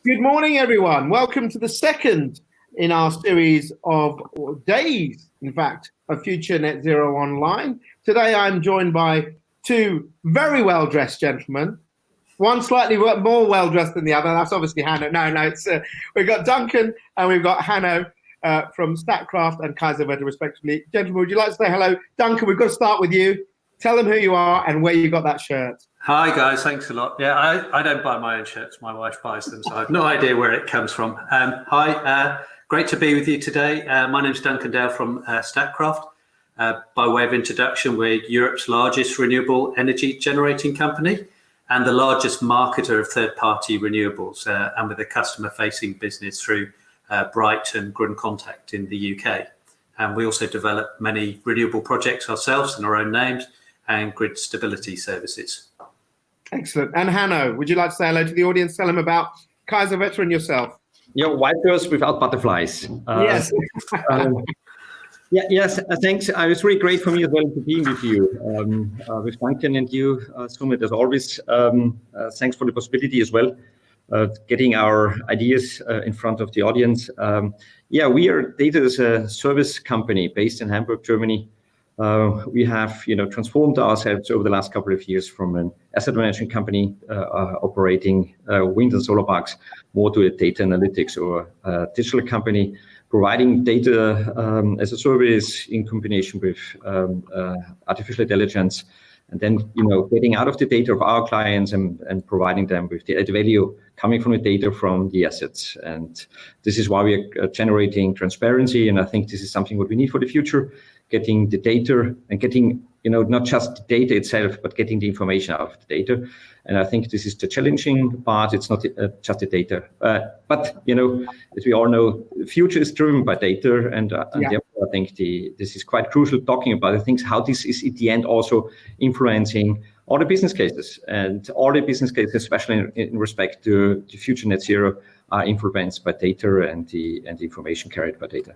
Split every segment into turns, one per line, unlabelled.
Good morning, everyone. Welcome to the second in our series of days, in fact, of Future Net Zero Online. Today, I'm joined by two very well-dressed gentlemen. One slightly more well-dressed than the other. That's obviously Hanno. We've got Duncan and we've got Hanno from Statkraft and Kaiserwetter, respectively. Gentlemen, would you like to say hello? Duncan, we've got to start with you. Tell them who you are and where you got that shirt.
Hi guys, thanks a lot. Yeah, I don't buy my own shirts, my wife buys them, so I have no idea where it comes from. Hi, great to be with you today. My name is Duncan Dale from Statkraft. By way of introduction, we're Europe's largest renewable energy generating company and the largest marketer of third-party renewables, and with a customer-facing business through Bright and Grun Contact in the UK. And we also develop many renewable projects ourselves in our own names and grid stability services.
Excellent. And Hanno, would you like to say hello to the audience? Tell them about Kaiserwetter and yourself.
White girls without butterflies.
Yes.
Yes, thanks. It's really great for me as well to be with you, with Duncan and you, Sumit, as always. Thanks for the possibility as well, getting our ideas in front of the audience. We are Data as a Service company based in Hamburg, Germany. We have, transformed ourselves over the last couple of years from an asset management company operating wind and solar parks more to a data analytics or a digital company providing data as a service in combination with artificial intelligence, and then getting out of the data of our clients and providing them with the added value coming from the data from the assets. And this is why we are generating transparency, and I think this is something what we need for the future. Getting the data and getting, not just the data itself, but getting the information out of the data. And I think this is the challenging part. It's not just the data. But, as we all know, the future is driven by data. And therefore, I think this is quite crucial talking about the things, how this is at the end also influencing all the business cases. And all the business cases, especially in respect to the future net zero, are influenced by data and the information carried by data.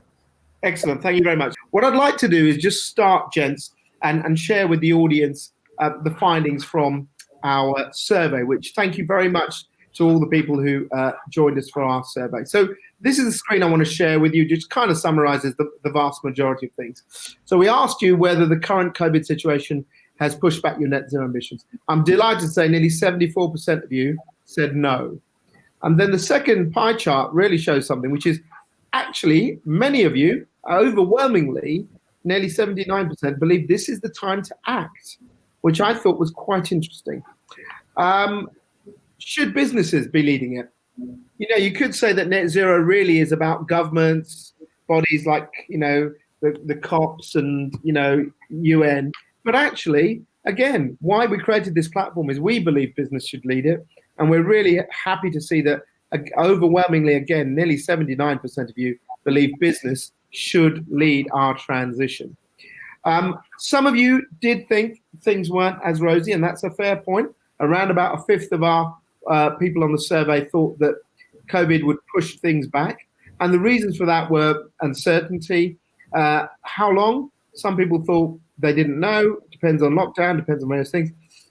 Excellent. Thank you very much. What I'd like to do is just start, gents, and share with the audience the findings from our survey, which thank you very much to all the people who joined us for our survey. So this is the screen I want to share with you, just kind of summarizes the vast majority of things. So we asked you whether the current COVID situation has pushed back your net zero ambitions. I'm delighted to say nearly 74% of you said no. And then the second pie chart really shows something, which is actually many of you, overwhelmingly, nearly 79% believe this is the time to act, which I thought was quite interesting. Should businesses be leading it? You could say that net zero really is about governments, bodies like, the COPs and, UN. But actually, again, why we created this platform is we believe business should lead it. And we're really happy to see that overwhelmingly, again, nearly 79% of you believe business should lead our transition. Some of you did think things weren't as rosy, and that's a fair point. Around about a fifth of our people on the survey thought that COVID would push things back. And the reasons for that were uncertainty. How long? Some people thought they didn't know. Depends on lockdown, depends on various things.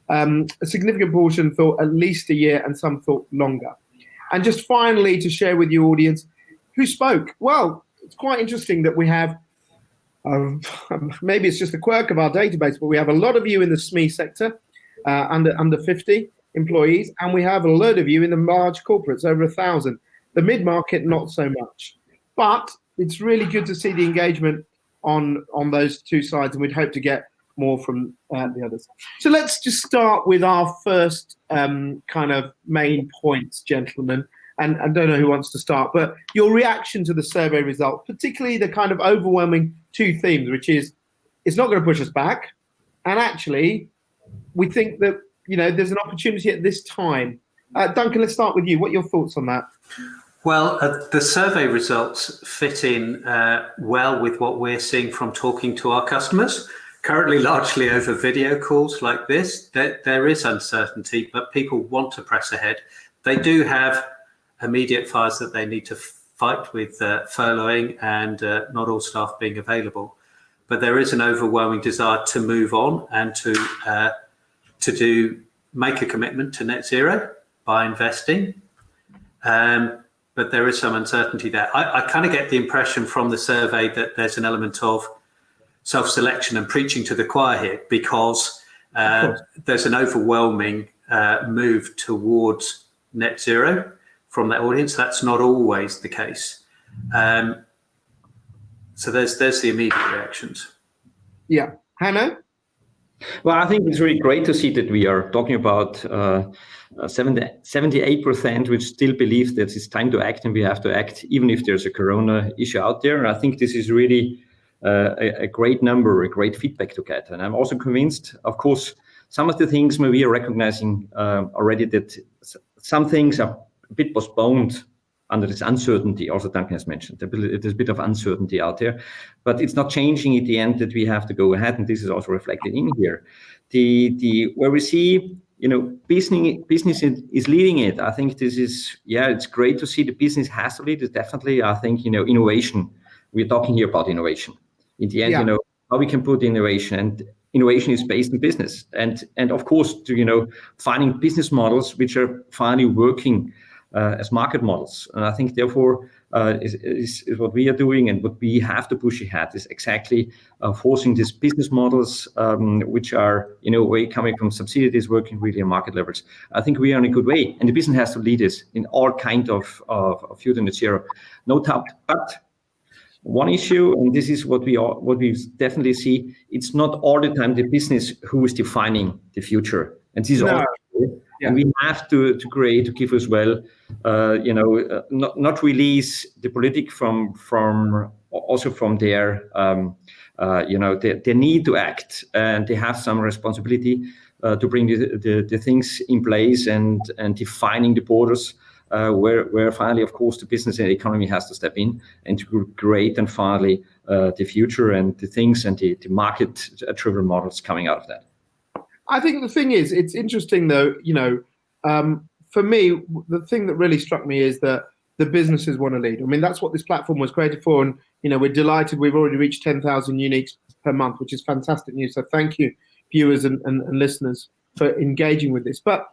A significant portion thought at least a year, and some thought longer. And just finally, to share with you, audience, who spoke? Well, it's quite interesting that we have, maybe it's just a quirk of our database, but we have a lot of you in the SME sector, under 50 employees, and we have a load of you in the large corporates, over 1,000. The mid-market, not so much. But it's really good to see the engagement on those two sides, and we'd hope to get more from the others. So let's just start with our first kind of main points, gentlemen. And I don't know who wants to start, but your reaction to the survey result, particularly the kind of overwhelming two themes, which is it's not going to push us back. And actually, we think that, there's an opportunity at this time. Duncan, let's start with you. What are your thoughts on that?
Well, the survey results fit in well with what we're seeing from talking to our customers. Currently, largely over video calls like this, there is uncertainty, but people want to press ahead. They do have immediate fires that they need to fight with, furloughing and not all staff being available. But there is an overwhelming desire to move on and to make a commitment to net zero by investing. but there is some uncertainty there. I kind of get the impression from the survey that there's an element of self-selection and preaching to the choir here, because there's an overwhelming move towards net zero from that audience. That's not always the case. So there's the immediate reactions.
Yeah. Hannah?
Well, I think it's really great to see that we are talking about 78% which still believe that it's time to act and we have to act, even if there's a corona issue out there. And I think this is really a great number, a great feedback to get. And I'm also convinced, of course, some of the things maybe we are recognizing already that some things are a bit postponed under this uncertainty. Also, Duncan has mentioned there's a bit of uncertainty out there, but it's not changing at the end that we have to go ahead, and this is also reflected in here. The where we see, business is leading it. I think this is, it's great to see the business has to lead it. Definitely, I think innovation. We're talking here about innovation. In the end, how we can put innovation, and innovation is based in business, and of course, finding business models which are finally working as market models. And I think therefore is what we are doing, and what we have to push ahead is exactly forcing these business models which are in a way coming from subsidiaries working really on market levels. I think we are in a good way, and the business has to lead us in all kind of future net zero, no doubt. But one issue, and this is what we definitely see, it's not all the time the business who is defining the future, and this is all. And we have to create, to give as well, not release the politic from their, their need to act, and they have some responsibility to bring the things in place and defining the borders where finally, of course, the business and economy has to step in and to create and finally the future and the things and the market-driven models coming out of that.
I think the thing is, it's interesting though, for me, the thing that really struck me is that the businesses want to lead. I mean, that's what this platform was created for. And, we're delighted we've already reached 10,000 uniques per month, which is fantastic news. So thank you, viewers and listeners, for engaging with this. But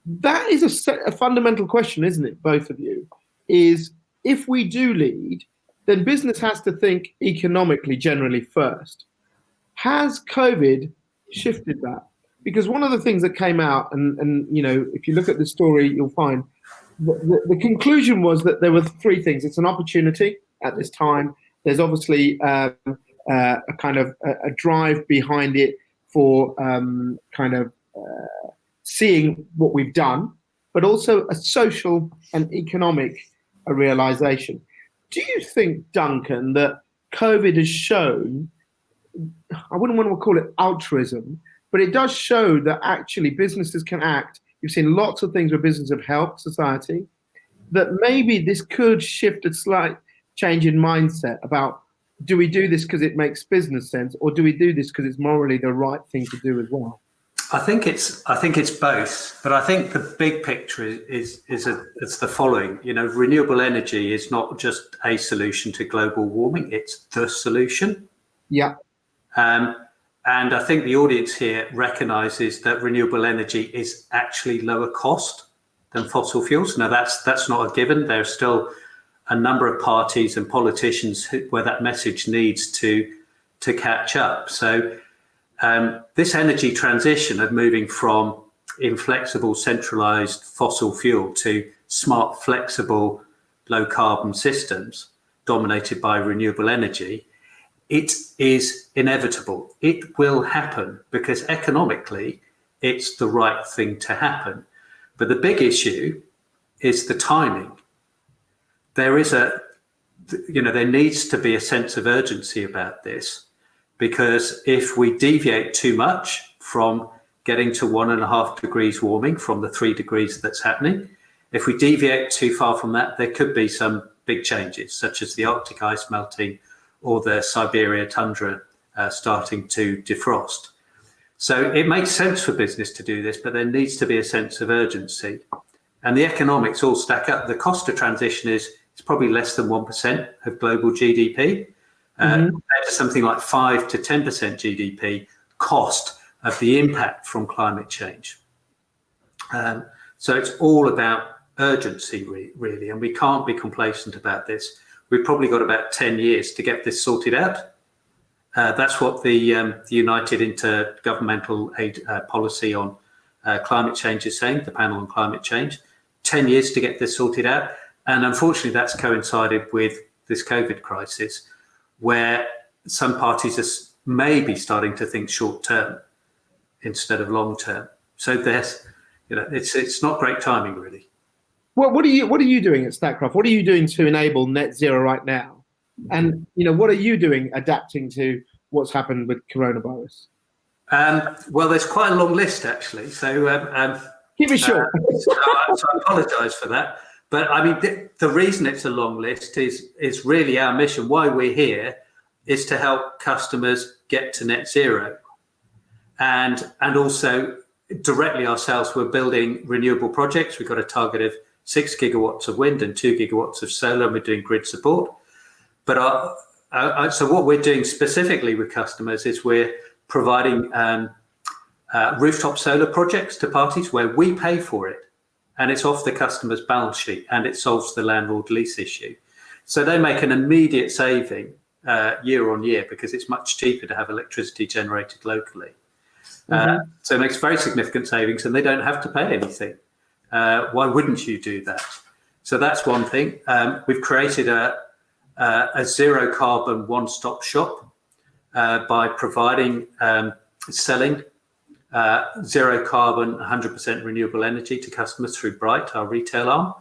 that is a fundamental question, isn't it, both of you, is if we do lead, then business has to think economically generally first. Has COVID shifted that? Because one of the things that came out, and if you look at the story, you'll find the conclusion was that there were three things. It's an opportunity at this time. There's obviously a kind of a drive behind it for seeing what we've done, but also a social and economic realization. Do you think, Duncan, that COVID has shown, I wouldn't want to call it altruism, but it does show that actually businesses can act. You've seen lots of things where businesses have helped society, that maybe this could shift a slight change in mindset about, do we do this because it makes business sense, or do we do this because it's morally the right thing to do as well?
I think it's both, but I think the big picture is it's the following. Renewable energy is not just a solution to global warming; it's the solution.
Yeah.
And I think the audience here recognises that renewable energy is actually lower cost than fossil fuels. Now, that's not a given. There are still a number of parties and politicians where that message needs to catch up. So this energy transition of moving from inflexible, centralised fossil fuel to smart, flexible, low-carbon systems dominated by renewable energy, it is inevitable. It will happen because economically it's the right thing to happen. But the big issue is the timing. There needs to be a sense of urgency about this, because if we deviate too much from getting to 1.5 degrees warming from the 3 degrees that's happening, if we deviate too far from that, there could be some big changes, such as the Arctic ice melting or the Siberia tundra starting to defrost. So it makes sense for business to do this, but there needs to be a sense of urgency. And the economics all stack up. The cost of transition is probably less than 1% of global GDP, compared to something like 5 to 10% GDP cost of the impact from climate change. So it's all about urgency, really, and we can't be complacent about this. We've probably got about 10 years to get this sorted out. That's what the United Intergovernmental Policy on Climate Change is saying, the panel on climate change. 10 years to get this sorted out. And unfortunately, that's coincided with this COVID crisis, where some parties are maybe starting to think short term instead of long term. So there's, it's not great timing, really.
Well, what are you doing at Statkraft? What are you doing to enable net zero right now? And what are you doing adapting to what's happened with coronavirus?
Well, there's quite a long list, actually. So
keep it short.
So I apologise for that. But I mean, the reason it's a long list is really our mission. Why we're here is to help customers get to net zero, and also directly ourselves, we're building renewable projects. We've got a target of 6 gigawatts of wind and 2 gigawatts of solar, and we're doing grid support. But so what we're doing specifically with customers is we're providing rooftop solar projects to parties where we pay for it, and it's off the customer's balance sheet, and it solves the landlord lease issue. So they make an immediate saving year on year because it's much cheaper to have electricity generated locally. So it makes very significant savings, and they don't have to pay anything. Why wouldn't you do that? So that's one thing. We've created a zero carbon one-stop shop by providing selling zero carbon 100% renewable energy to customers through Bright, our retail arm,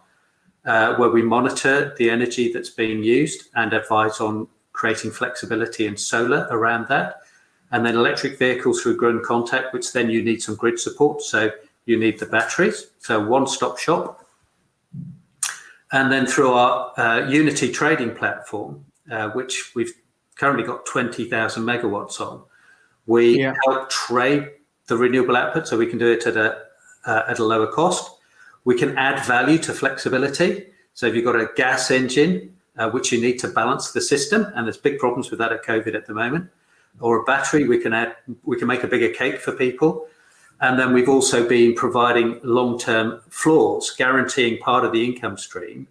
where we monitor the energy that's being used and advise on creating flexibility and solar around that. And then electric vehicles through Green Contact, which then you need some grid support. So you need the batteries. So one-stop shop. And then through our Unity trading platform, which we've currently got 20,000 megawatts on, we help trade the renewable output, so we can do it at a lower cost. We can add value to flexibility. So if you've got a gas engine, which you need to balance the system, and there's big problems with that at COVID at the moment, or a battery, we can make a bigger cake for people. And then we've also been providing long-term floors, guaranteeing part of the income stream,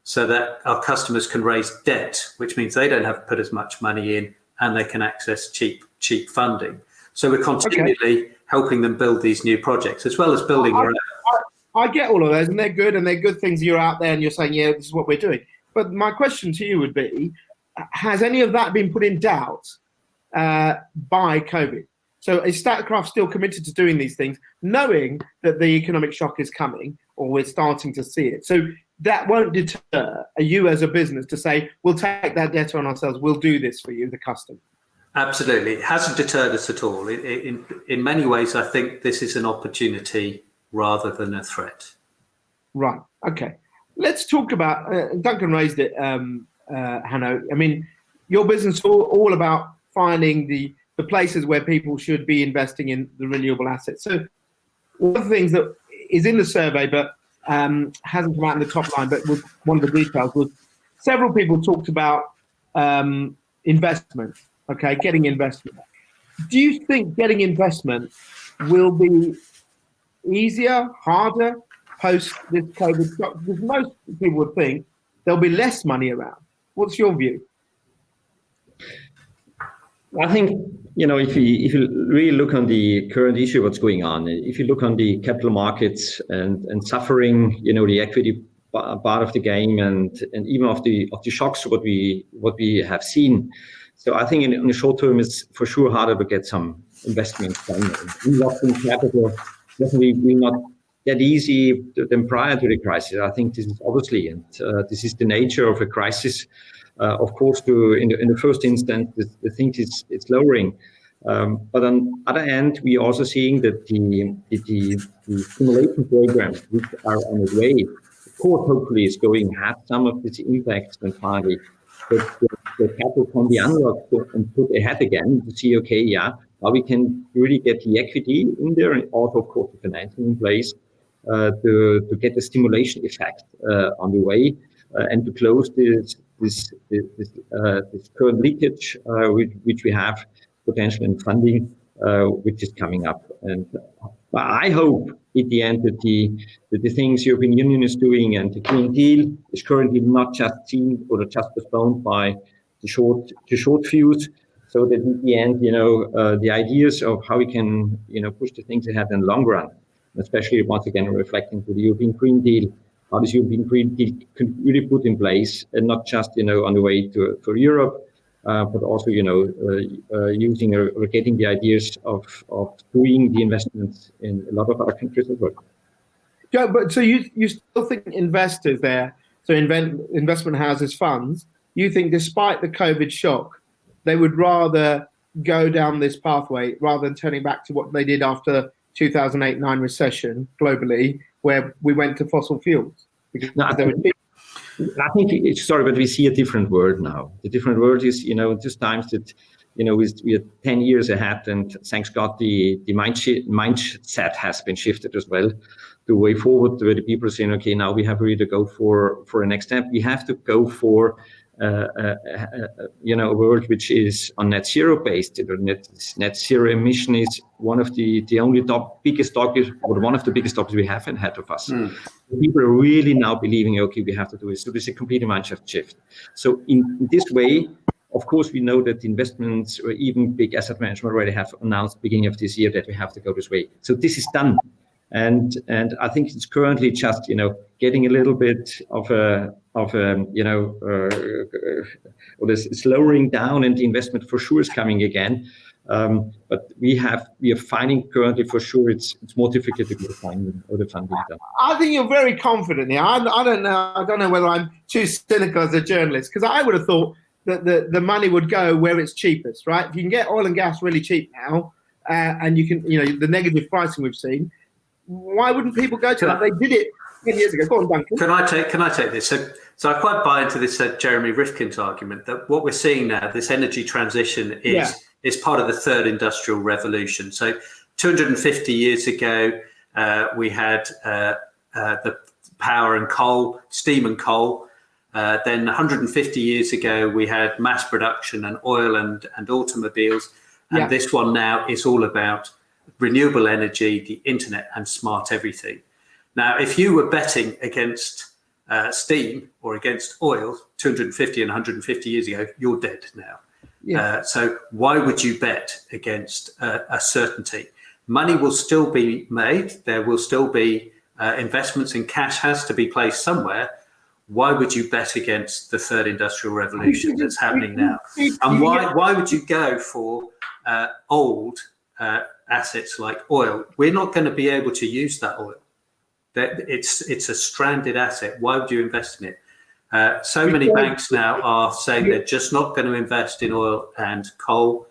so that our customers can raise debt, which means they don't have to put as much money in, and they can access cheap funding. So we're continually helping them build these new projects, as well as building their own.
I get all of those, and they're good, and they're good things. You're out there and you're saying, yeah, this is what we're doing. But my question to you would be, has any of that been put in doubt by COVID? So is Statkraft still committed to doing these things, knowing that the economic shock is coming, or we're starting to see it? So that won't deter you as a business to say, we'll take that debt on ourselves, we'll do this for you, the customer.
Absolutely. It hasn't deterred us at all. In many ways, I think this is an opportunity rather than a threat. Right.
Okay. Let's talk about, Duncan raised it, Hanno. I mean, your business is all about finding the places where people should be investing in the renewable assets. So one of the things that is in the survey, but hasn't come out in the top line, but was one of the details, was several people talked about investment, getting investment. Do you think getting investment will be easier, harder, post this COVID shock? Because most people would think there'll be less money around. What's your view?
I think, if you really look on the current issue, what's going on, if you look on the capital markets and suffering, the equity part of the game and even of the shocks, what we have seen. So I think in the short term, it's for sure harder to get some investments done. Investing capital definitely will not that easy than prior to the crisis. I think this is obviously, and this is the nature of a crisis. Of course, in the first instance, the thing is it's lowering. But on the other hand, we are also seeing that the stimulation programs which are on the way, of course, hopefully is going to have some of these impacts and finally the capital can be unlocked and put ahead again to see, how we can really get the equity in there and also, of course, the financing in place to get the stimulation effect on the way and to close this current leakage which we have potential in funding which is coming up. And I hope at the end that the things European Union is doing and the Green Deal is currently not just seen or just postponed by the short fuse, so that at the end, the ideas of how we can, push the things ahead in the long run, especially once again reflecting to the European Green Deal, how this European Green Deal can really put in place, and not just, on the way for Europe, but also, using or getting the ideas of doing the investments in a lot of other countries as well.
Yeah, but so you still think investors there, so investment houses, funds, you think despite the COVID shock, they would rather go down this pathway rather than turning back to what they did after 2008-9 recession globally, where we went to fossil fuels?
I think it's sorry, but we see a different world now. The different world is, just times that, we are 10 years ahead, and thanks God, the mindset has been shifted as well. The way forward, where the people are saying, okay, now we have really to go for a next step. We have to go for a world which is on net zero based. Net zero emission is one of the biggest topics, or one of the biggest topics we have ahead of us. People are really now believing, okay, we have to do it. So there's a complete mindset shift. So in this way, of course, we know that investments or even big asset management already have announced beginning of this year that we have to go this way. So this is done. And I think it's currently just, getting a little bit of a or this slowing down, and the investment for sure is coming again. But we are finding currently for sure it's more difficult to get funding or the funding done.
I think you're very confident here. I don't know whether I'm too cynical as a journalist, because I would have thought that the money would go where it's cheapest, right? If you can get oil and gas really cheap now, and you can, the negative pricing we've seen, why wouldn't people go to that? They did it 10 years ago. Go on, Duncan. Can
I take this? So I quite buy into this Jeremy Rifkin's argument that what we're seeing now, this energy transition is part of the third industrial revolution. So 250 years ago, we had the power and coal, steam and coal. Then 150 years ago, we had mass production and oil and automobiles. And this one now is all about renewable energy, the internet, and smart everything. Now, if you were betting against steam or against oil 250 and 150 years ago, you're dead now. So why would you bet against a certainty? Money will still be made. There will still be investments, and cash has to be placed somewhere. Why would you bet against the third industrial revolution that's happening now? And why would you go for old assets like oil? We're not going to be able to use that oil. It's a stranded asset. Why would you invest in it? So many banks now are saying they're just not going to invest in oil and coal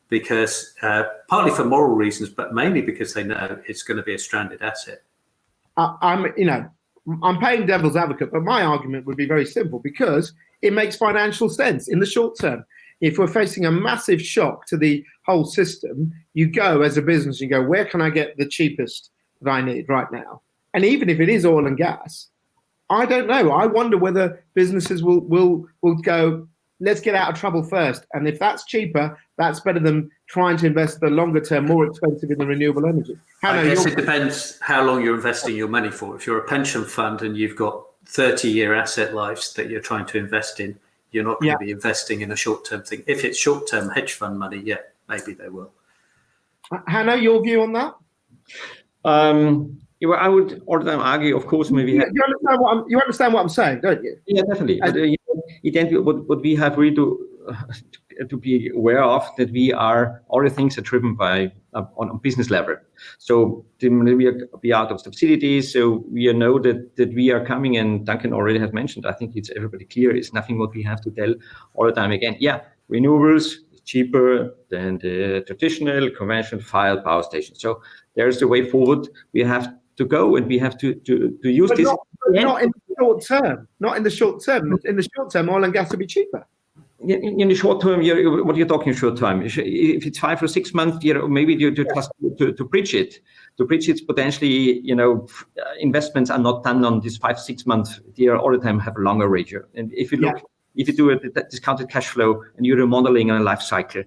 because partly for moral reasons, but mainly because they know it's going to be a stranded asset.
I'm playing devil's advocate, but my argument would be very simple, because it makes financial sense in the short term. If we're facing a massive shock to the whole system, you go as a business, you go, where can I get the cheapest that I need right now? And even if it is oil and gas, I don't know. I wonder whether businesses will go, let's get out of trouble first. And if that's cheaper, that's better than trying to invest the longer term, more expensive in the renewable energy.
I guess it depends how long you're investing your money for. If you're a pension fund and you've got 30-year asset lives that you're trying to invest in, you're not going to be investing in a short-term thing. If it's short-term hedge fund money, maybe they will.
Hannah, your view on that?
I would all the time argue, of course, maybe.
You understand what I'm saying, don't you?
Yeah, definitely. But what we have really to be aware of, that we are, all the things are driven by on business level. So we are out of subsidies. So we know that we are coming, and Duncan already has mentioned, I think it's everybody clear, it's nothing what we have to tell all the time again. Yeah, renewables is cheaper than the traditional conventional fired power station. So there's the way forward. We have to go, and we have to use this.
Not in the short term. Not in the short term. In the short term, oil and gas will be cheaper.
In the short term, what you're talking short term? If it's 5 or 6 months, maybe you just to bridge it. To bridge it, potentially, investments are not done on this 5-6 months. They are all the time have a longer ratio. And if you look if you do a discounted cash flow and you're modeling on a life cycle,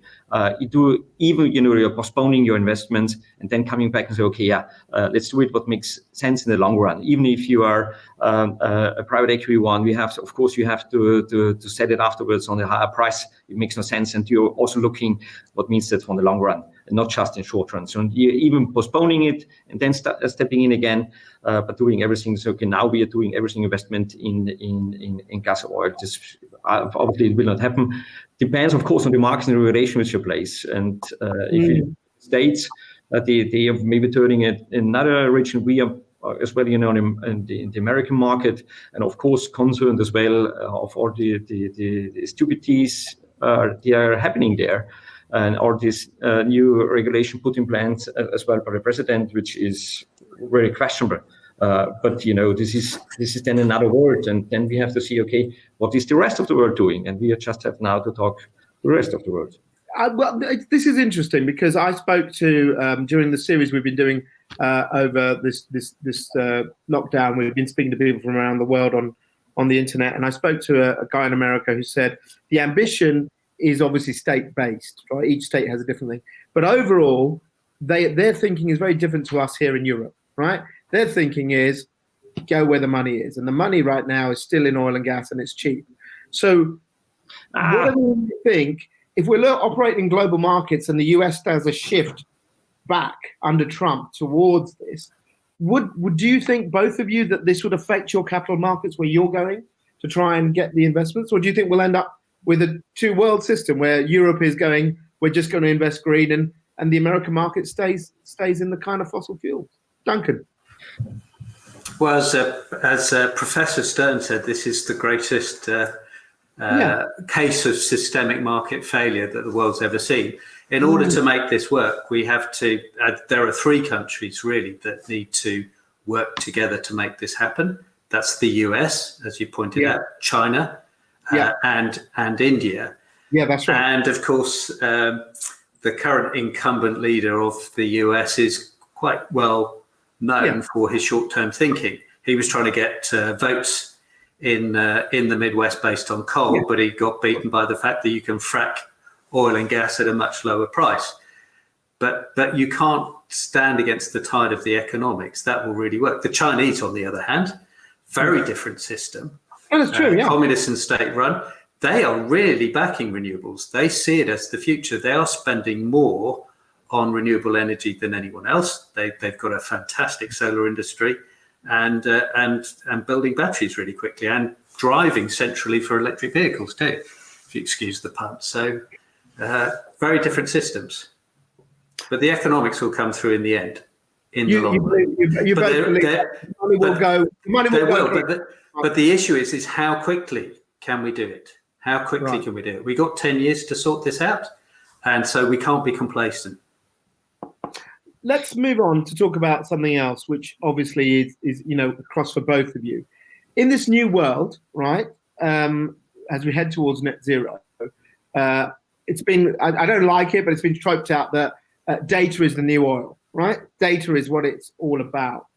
you do even, you're postponing your investments and then coming back and say, okay, let's do it what makes sense in the long run. Even if you are a private equity one, you have to sell it afterwards on a higher price. It makes no sense. And you're also looking what means that for the long run and not just in short run. So you're even postponing it and then stepping in again, but doing everything. So okay, now we are doing everything investment in gas or oil. Just obviously it will not happen. Depends, of course, on the market and regulation which you place. And if it states that they are maybe turning it in another region, we are as well, in the American market, and of course concerned as well of all the stupidities they are happening there. And all this new regulation put in place as well by the president, which is very questionable. But this is then another world, and then we have to see, okay, what is the rest of the world doing? And we just have now to talk to the rest of the world.
Well, this is interesting because I spoke to during the series we've been doing over this lockdown. We've been speaking to people from around the world on the internet, and I spoke to a guy in America who said the ambition is obviously state-based, right? Each state has a different thing, but overall, their thinking is very different to us here in Europe, right? Their thinking is go where the money is, and the money right now is still in oil and gas, and it's cheap. So, what do you think if we're operating global markets and the US does a shift back under Trump towards this? Do you think, both of you, that this would affect your capital markets where you're going to try and get the investments, or do you think we'll end up with a two-world system where Europe is going, we're just going to invest green, and the American market stays in the kind of fossil fuels? Duncan.
Well, as Professor Stern said, this is the greatest case of systemic market failure that the world's ever seen. In order to make this work, we have to, there are three countries really that need to work together to make this happen. That's the US, as you pointed out, China, and India.
Yeah, that's right.
And of course, the current incumbent leader of the US is quite well known for his short-term thinking. He was trying to get votes in the Midwest based on coal, but he got beaten by the fact that you can frack oil and gas at a much lower price. But you can't stand against the tide of the economics. That will really work. The Chinese, on the other hand, very different system.
That's true,
Communist and state-run. They are really backing renewables. They see it as the future. They are spending more on renewable energy than anyone else. They've got a fantastic solar industry, and building batteries really quickly, and driving centrally for electric vehicles too, if you excuse the pun. So very different systems, but the economics will come through in the end. In the long run, money will go. But the issue is how quickly can we do it? How quickly can we do it? We got 10 years to sort this out, and so we can't be complacent.
Let's move on to talk about something else, which obviously is across for both of you. In this new world, right, as we head towards net zero, it's been, I don't like it, but it's been troped out that data is the new oil, right? Data is what it's all about.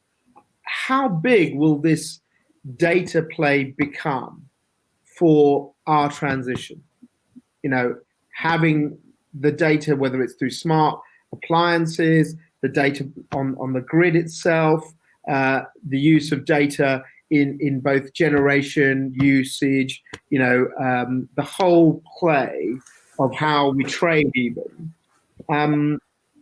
How big will this data play become for our transition? Having the data, whether it's through smart appliances, the data on the grid itself, the use of data in both generation, usage, the whole play of how we trade even.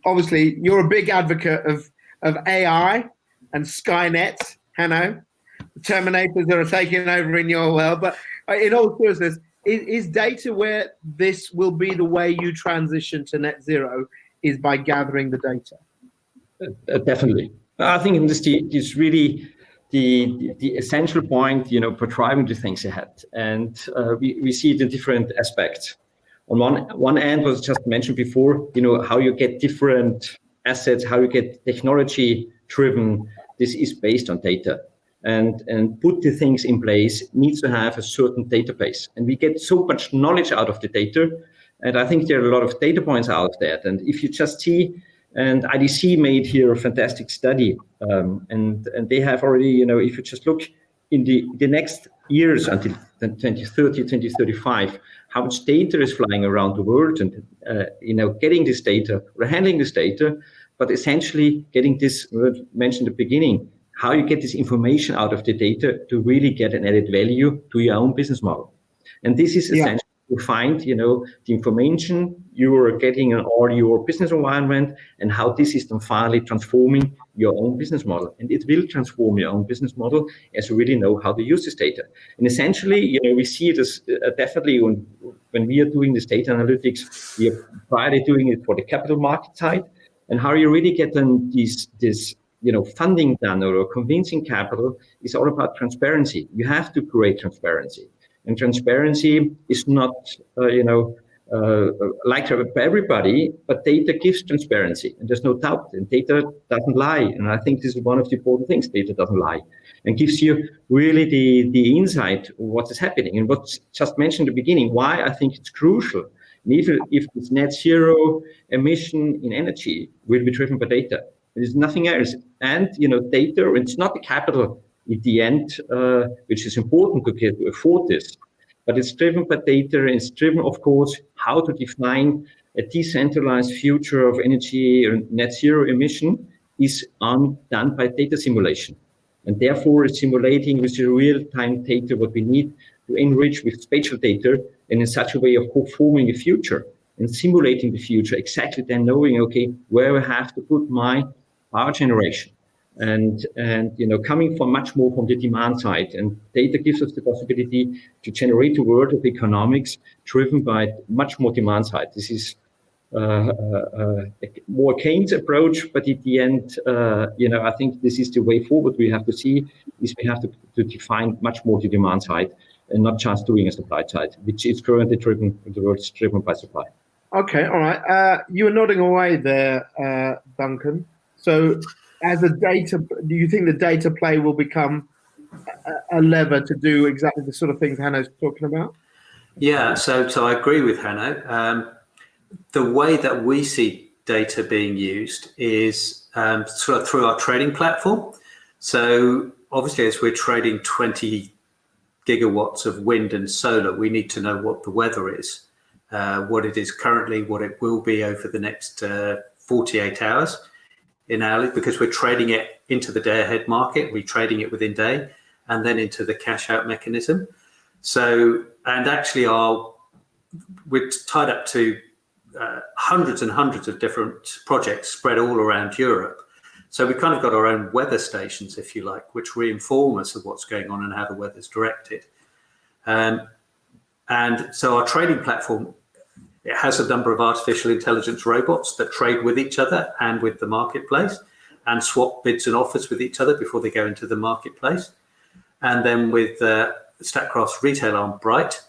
Obviously, you're a big advocate of AI and Skynet, Hanno. The Terminators that are taking over in your world. But in all seriousness, is data where this will be the way you transition to net zero, is by gathering the data?
Definitely. I think this is really the essential point, for driving the things ahead. And we see it in different aspects. On one end was just mentioned before, how you get different assets, how you get technology driven. This is based on data. And put the things in place needs to have a certain database. And we get so much knowledge out of the data. And I think there are a lot of data points out of that. And if you just see, and IDC made here a fantastic study, and they have already, if you just look in the next years until 2030, 2035, how much data is flying around the world, and getting this data or handling this data, but essentially getting this, mentioned at the beginning, how you get this information out of the data to really get an added value to your own business model. And this is essentially to find, the information you are getting in all your business environment, and how this is then finally transforming your own business model. And it will transform your own business model as you really know how to use this data. And essentially, we see it as definitely when we are doing this data analytics, we are primarily doing it for the capital market side, and how you really get then this funding done or convincing capital is all about transparency. You have to create transparency. And transparency is not, like for everybody, but data gives transparency. And there's no doubt, and data doesn't lie. And I think this is one of the important things, data doesn't lie. And gives you really the insight of what is happening. And what's just mentioned at the beginning, why I think it's crucial. And even if it's net zero emission in energy will be driven by data. There's nothing else. And, data, it's not the capital at the end, which is important to afford this, but it's driven by data, and it's driven, of course, how to define a decentralized future of energy or net zero emission is done by data simulation. And therefore, it's simulating with the real-time data what we need to enrich with spatial data, and in such a way of forming a future and simulating the future, exactly then knowing, okay, where I have to put my power generation. And coming from much more from the demand side, and data gives us the possibility to generate a world of economics driven by much more demand side. This is a more Keynes approach, but at the end, I think this is the way forward. We have to see is we have to define much more the demand side, and not just doing a supply side, which is currently driven. The world is driven by supply.
Okay, all right. You were nodding away there, Duncan. So, as a data, do you think the data play will become a lever to do exactly the sort of things Hanno's talking about?
Yeah, so I agree with Hanno. The way that we see data being used is sort of through our trading platform. So obviously, as we're trading 20 gigawatts of wind and solar, we need to know what the weather is, what it is currently, what it will be over the next 48 hours. In hourly, because we're trading it into the day ahead market, we're trading it within day, and then into the cash out mechanism. So, and actually we're tied up to hundreds and hundreds of different projects spread all around Europe. So we've kind of got our own weather stations, if you like, which re-inform us of what's going on and how the weather's directed. And so our trading platform, it has a number of artificial intelligence robots that trade with each other and with the marketplace, and swap bids and offers with each other before they go into the marketplace. And then with Statkraft's retail arm, Bright,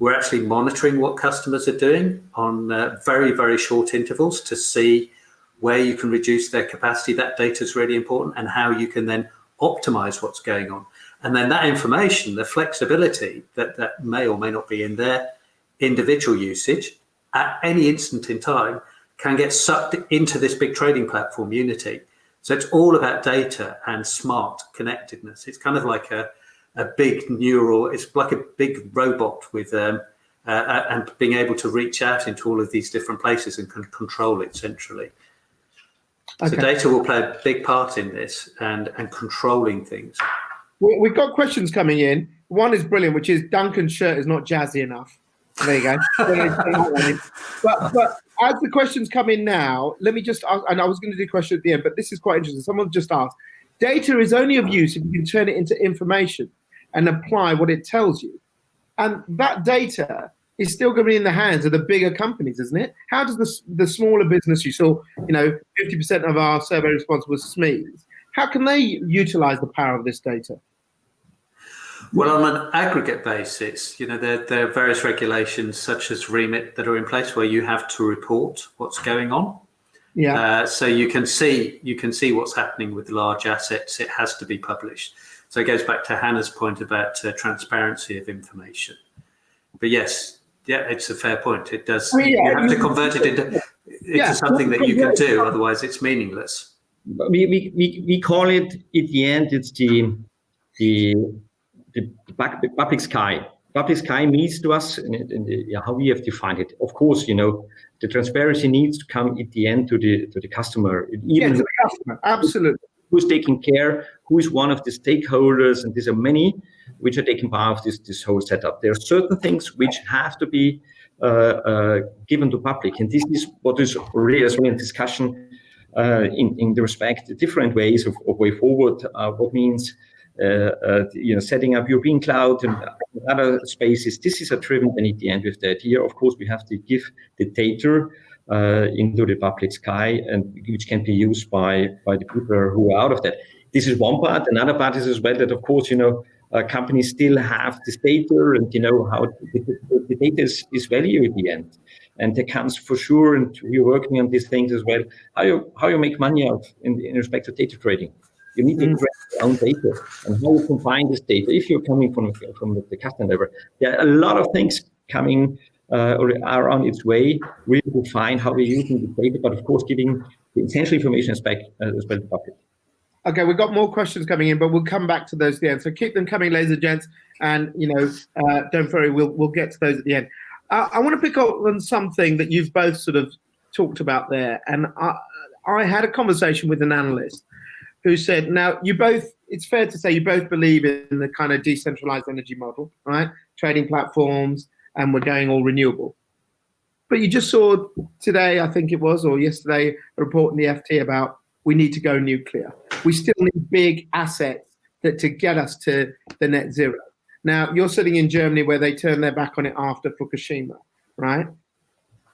we're actually monitoring what customers are doing on very, very short intervals to see where you can reduce their capacity. That data is really important, and how you can then optimize what's going on. And then that information, the flexibility that may or may not be in their individual usage, at any instant in time, can get sucked into this big trading platform, Unity. So it's all about data and smart connectedness. It's kind of like a big neural, it's like a big robot with and being able to reach out into all of these different places and can control it centrally. Okay. So data will play a big part in this and controlling things.
We've got questions coming in. One is brilliant, which is Duncan's shirt is not jazzy enough. There you go. But as the questions come in now, let me just ask, and I was going to do a question at the end, but this is quite interesting. Someone just asked, data is only of use if you can turn it into information and apply what it tells you. And that data is still going to be in the hands of the bigger companies, isn't it? How does the smaller business, you saw, 50% of our survey response was SMEs. How can they utilize the power of this data?
Well, on an aggregate basis, there are various regulations such as REMIT that are in place where you have to report what's going on.
Yeah.
So you can see what's happening with large assets. It has to be published. So it goes back to Hannah's point about transparency of information. But yes, it's a fair point. It does. You have to convert it into something that you can do. Otherwise, it's meaningless.
We call it at the end. It's the public sky. Public sky means to us, how we have defined it. Of course, the transparency needs to come at the end to the customer.
Even to the customer, absolutely.
Who's taking care? Who is one of the stakeholders? And these are many which are taking part of this whole setup. There are certain things which have to be given to public, and this is what is really as well in discussion in the respect the different ways of way forward. What means setting up European cloud and other spaces. This is a driven, and at the end with the idea, of course, we have to give the data into the public sky, and which can be used by the people who are out of that. This is one part. Another part is as well that, of course, companies still have this data, and how the data is value at the end. And there comes for sure, and we're working on these things as well, how you make money out in respect to data trading. You need to track your own data and how you combine this data. If you're coming from the customer level, there are a lot of things coming or are on its way. We will find how we're using the data, but of course, giving the essential information as well to the public.
Okay, we've got more questions coming in, but we'll come back to those at the end. So keep them coming, ladies and gents, and don't worry, we'll get to those at the end. I want to pick up on something that you've both sort of talked about there, and I had a conversation with an analyst who said, now it's fair to say you both believe in the kind of decentralized energy model, right? Trading platforms, and we're going all renewable. But you just saw today, I think it was, or yesterday, a report in the FT about we need to go nuclear. We still need big assets to get us to the net zero. Now, you're sitting in Germany where they turned their back on it after Fukushima, right?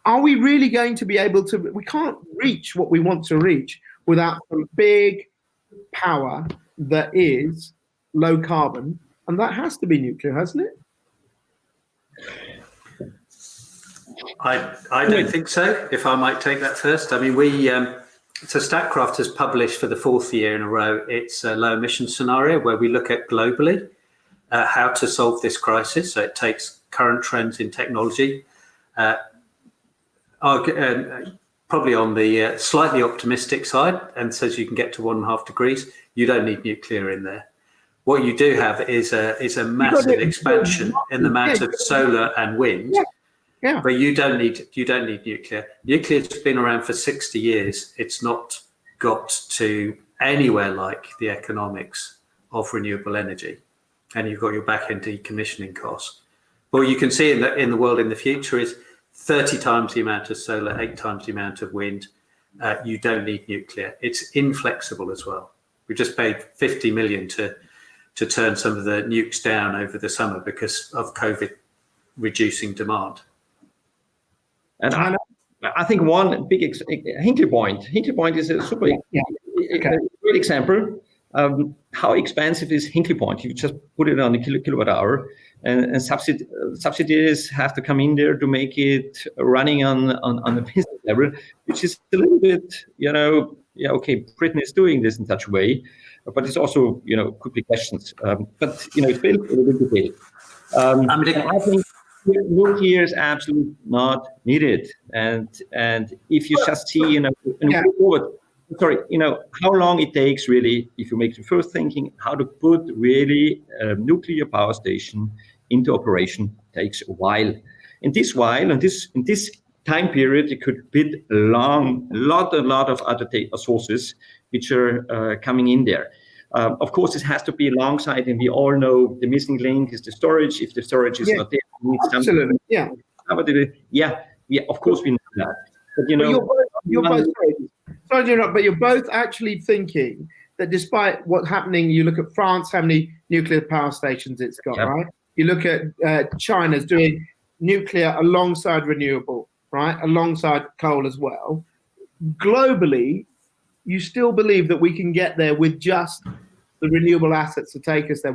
Are we really going to be able to, we can't reach what we want to reach without some big power that is low carbon, and that has to be nuclear, hasn't it?
I don't think so, if I might take that first. I mean, so Statkraft has published for the fourth year in a row its low emission scenario, where we look at globally how to solve this crisis. So it takes current trends in technology, probably on the slightly optimistic side, and says you can get to 1.5 degrees. You don't need nuclear in there. What you do have is a massive expansion in the amount of solar and wind.
Yeah.
But you don't need nuclear. Nuclear's been around for 60 years. It's not got to anywhere like the economics of renewable energy, and you've got your back-end decommissioning costs. What you can see in the world in the future is 30 times the amount of solar, 8 times the amount of wind. You don't need nuclear. It's inflexible as well. We just paid 50 million to turn some of the nukes down over the summer because of COVID reducing demand.
And I think one big Hinkley Point is a super great example. How expensive is Hinkley Point? You just put it on the kilowatt hour, and subsidies have to come in there to make it running on the business level, which is a little bit, Britain is doing this in such a way, but it's also, could be questions. But, it's built a little bit. I think nuclear is absolutely not needed, and if you just see, forward, how long it takes really, if you make the first thinking, how to put really a nuclear power station into operation takes a while. In this time period, you could build a lot of other sources which are coming in there. Of course, it has to be alongside, and we all know the missing link is the storage. If the storage is not there, we need
absolutely,
of course we know that. But
you're both actually thinking that despite what's happening, you look at France, how many nuclear power stations it's got, right? You look at China's doing nuclear alongside renewable, right? Alongside coal as well. Globally, you still believe that we can get there with just the renewable assets to take us there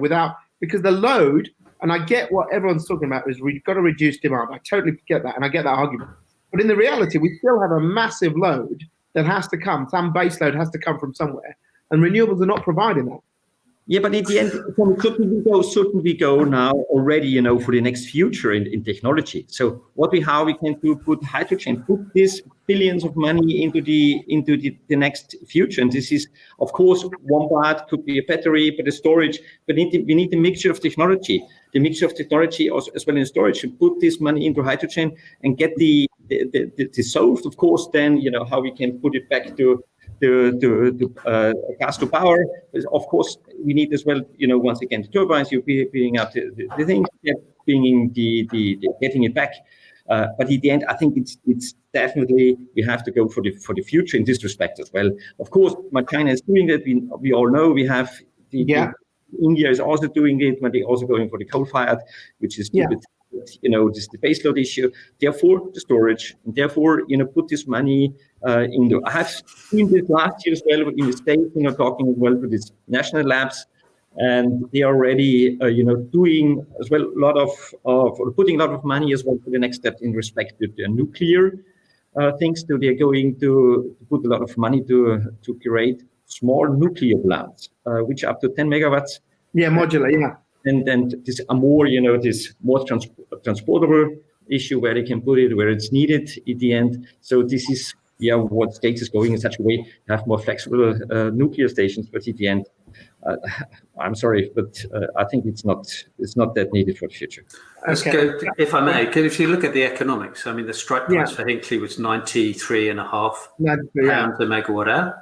because the load, and I get what everyone's talking about, is we've got to reduce demand. I totally get that, and I get that argument. But in the reality, we still have a massive load that has to come. Some base load has to come from somewhere, and renewables are not providing that.
Yeah, but in the end, shouldn't we go now already, for the next future in technology? So how we can do, put hydrogen, put these billions of money into the next future. And this is, of course, one part could be a battery, but a storage. But we need a mixture of technology. The mixture of technology as well in storage, to put this money into hydrogen and get the solved. Of course, then how we can put it back to gas to power. Of course, we need as well, once again, the turbines, you're being out the things, being getting it back. But in the end, I think it's definitely, we have to go for the future in this respect as well. Of course, China is doing that. We all know we have India is also doing it, but they're also going for the coal-fired, which is stupid. This the baseload issue. Therefore, the storage. And therefore, put this money into. I have seen this last year as well in the States. Talking as well with these national labs, and they are already, doing as well a lot of putting a lot of money as well for the next step in respect to the nuclear things. So they're going to put a lot of money to create small nuclear plants, which are up to 10 megawatts.
Yeah, modular. Yeah.
And then this are more, this more transportable issue where they can put it where it's needed at the end. So this is what states is going in such a way to have more flexible nuclear stations. But at the end, I'm sorry, but I think it's not that needed for the future.
Let's go, if I may, if you look at the economics, I mean, the strike price for Hinkley was 93.5 pounds a megawatt hour.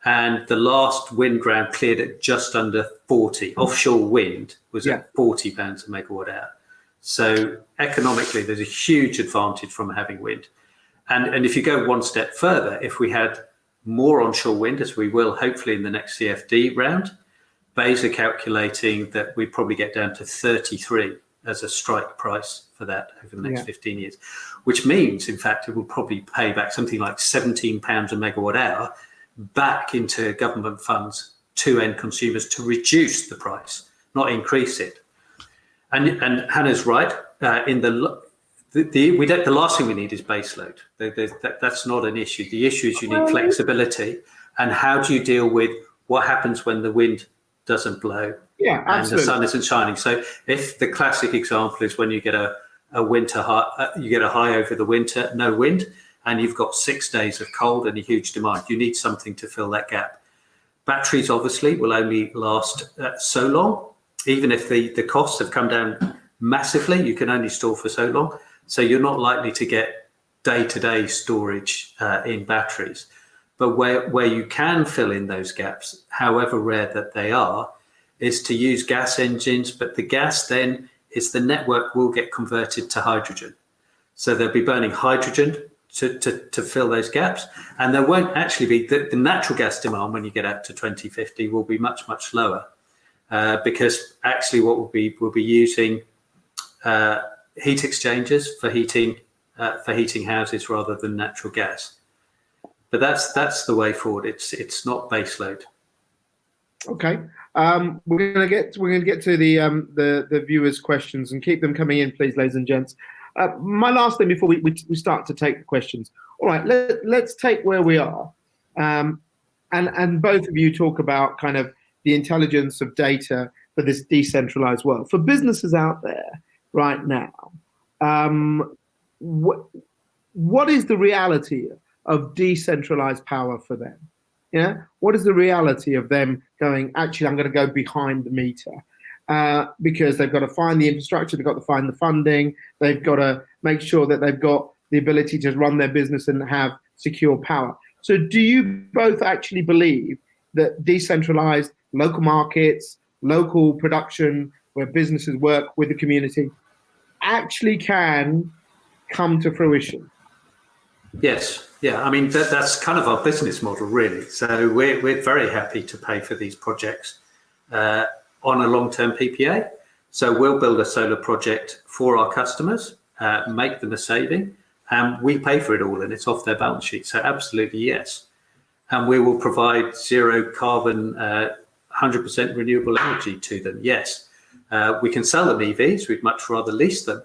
And the last wind round cleared at just under 40. Offshore wind was at 40 pounds a megawatt hour. So economically, there's a huge advantage from having wind. And if you go one step further, if we had more onshore wind, as we will hopefully in the next CFD round, Bays are calculating that we probably get down to 33 as a strike price for that over the next 15 years, which means, in fact, it will probably pay back something like £17 a megawatt hour back into government funds to end consumers to reduce the price, not increase it. And Hannah's right. The last thing we need is baseload. That's not an issue. The issue is you need flexibility. And how do you deal with what happens when the wind doesn't blow and the sun isn't shining? So if the classic example is when you get a winter high, you get a high over the winter, no wind, and you've got 6 days of cold and a huge demand. You need something to fill that gap. Batteries obviously will only last so long. Even if the costs have come down massively, you can only store for so long. So you're not likely to get day-to-day storage in batteries. But where you can fill in those gaps, however rare that they are, is to use gas engines. But the gas then is the network will get converted to hydrogen. So they'll be burning hydrogen to fill those gaps, and there won't actually be the natural gas demand when you get out to 2050 will be much lower because actually what we'll be using heat exchangers for heating houses rather than natural gas. But that's the way forward. It's not baseload. Okay,
we're gonna get to the viewers' questions and keep them coming in, please, ladies and gents. My last thing before we start to take the questions. All right, let's take where we are. And both of you talk about kind of the intelligence of data for this decentralized world. For businesses out there right now, what is the reality of decentralized power for them? What is the reality of them going, actually, I'm going to go behind the meter? Because they've got to find the infrastructure, they've got to find the funding, they've got to make sure that they've got the ability to run their business and have secure power. So do you both actually believe that decentralized local markets, local production, where businesses work with the community, actually can come to fruition?
Yes. Yeah. I mean, that's kind of our business model, really. So we're very happy to pay for these projects on a long-term PPA. So we'll build a solar project for our customers, make them a saving, and we pay for it all, and it's off their balance sheet. So absolutely, yes. And we will provide zero carbon, 100% renewable energy to them. Yes. We can sell them EVs. We'd much rather lease them.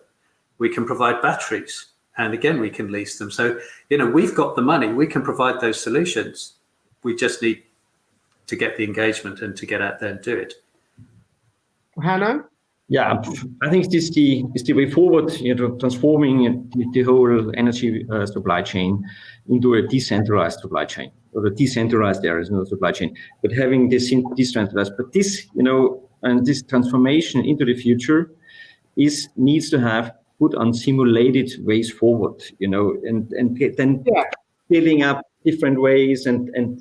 We can provide batteries, and again, we can lease them. So, we've got the money. We can provide those solutions. We just need to get the engagement and to get out there and do it.
Hanno?
Yeah, I think this is the way forward, transforming the whole energy supply chain into a decentralized supply chain, or a decentralized there is no supply chain, but having this decentralized. But this, and this transformation into the future needs to have put on simulated ways forward, and then building up different ways and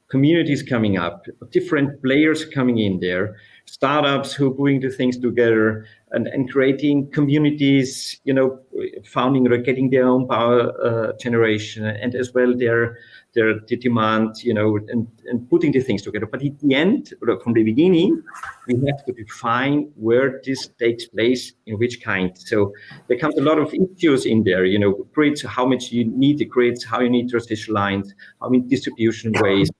communities coming up, different players coming in there, startups who are putting the things together and creating communities, founding or getting their own power generation, and as well their demand, and putting the things together. But at the end, from the beginning, we have to define where this takes place, in which kind. So there comes a lot of issues in there, grids, how much you need the grids, how you need transition lines, how many distribution ways.